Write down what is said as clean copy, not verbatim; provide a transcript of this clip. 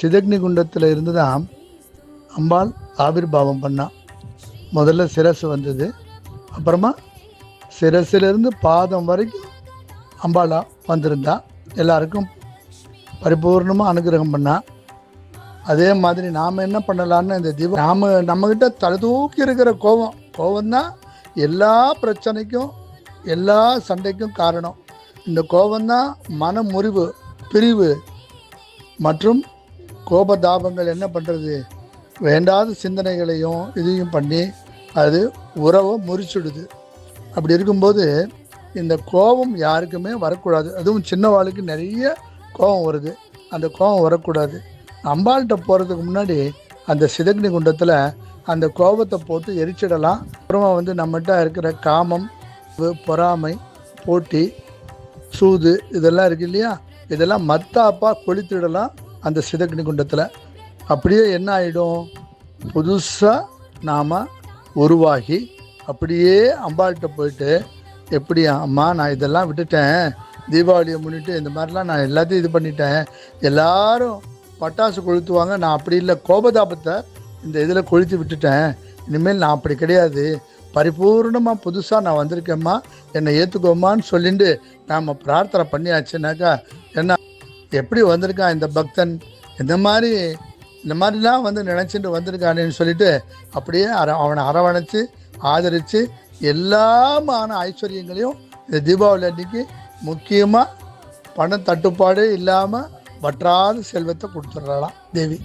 சிதக்னி குண்டத்தில் இருந்து தான் அம்பாள் ஆவிர்பாவம் பண்ணா. முதல்ல சிரசு வந்தது, அப்புறமா சிரசிலிருந்து பாதம் வரைக்கும் அம்பாளா வந்திருந்தா, எல்லாருக்கும் பரிபூர்ணமாக அனுகிரகம் பண்ணா. அதே மாதிரி நாம் என்ன பண்ணலான்னு இந்த தீபம் நம்மக்கிட்ட தலை தூக்கி இருக்கிற கோபம்தான் எல்லா பிரச்சனைக்கும் எல்லா சண்டைக்கும் காரணம். இந்த கோபம்தான் மன முறிவு, பிரிவு மற்றும் கோபதாபங்கள் என்ன பண்ணுறது, வேண்டாத சிந்தனைகளையும் இதையும் பண்ணி அது உறவை முறிச்சுடுது. அப்படி இருக்கும்போது இந்த கோபம் யாருக்குமே வரக்கூடாது. அதுவும் சின்னவாளுக்கு நிறைய கோபம் வருது, அந்த கோபம் வரக்கூடாது. அம்பாள்கிட்ட போகிறதுக்கு முன்னாடி அந்த சிதக்னி குண்டத்தில் அந்த கோபத்தை போட்டு எரிச்சிடலாம். அப்புறமா நம்மகிட்ட இருக்கிற காமம், பொறாமை, போட்டி, சூது இதெல்லாம் இருக்கு இல்லையா, இதெல்லாம் மத்தாப்பா கொளுத்திடலாம் அந்த சிதக்னி குண்டத்தில். அப்படியே என்ன ஆகிடும், புதுசாக நாம் உருவாகி அப்படியே அம்பாள்கிட்ட போயிட்டு, எப்படியா அம்மா நான் இதெல்லாம் விட்டுட்டேன், தீபாவளியை முன்னிட்டு இந்த மாதிரிலாம் நான் எல்லாத்தையும் இது பண்ணிட்டேன், எல்லாரும் பட்டாசு கொளுத்துவாங்க, நான் அப்படி இல்லை, கோபதாபத்தை இந்த இதில் கொளுத்தி விட்டுட்டேன், இனிமேல் நான் அப்படி கிடையாது, பரிபூர்ணமாக புதுசாக நான் வந்திருக்கேம்மா, என்னை ஏற்றுக்கோம்மான்னு சொல்லிட்டு நாம் பிரார்த்தனை பண்ணியாச்சுனாக்கா என்ன எப்படி வந்திருக்கான் இந்த பக்தன், இந்த மாதிரிலாம் நினச்சிட்டு வந்திருக்கானேன்னு சொல்லிட்டு அப்படியே அவனை அரவணைச்சு ஆதரித்து எல்லாமான ஐஸ்வர்யங்களையும் இந்த தீபாவளி அன்னைக்கு முக்கியமாக பண தட்டுப்பாடு இல்லாமல் வற்றாத செல்வத்தை கொடுத்துட்றாளாம் தேவி.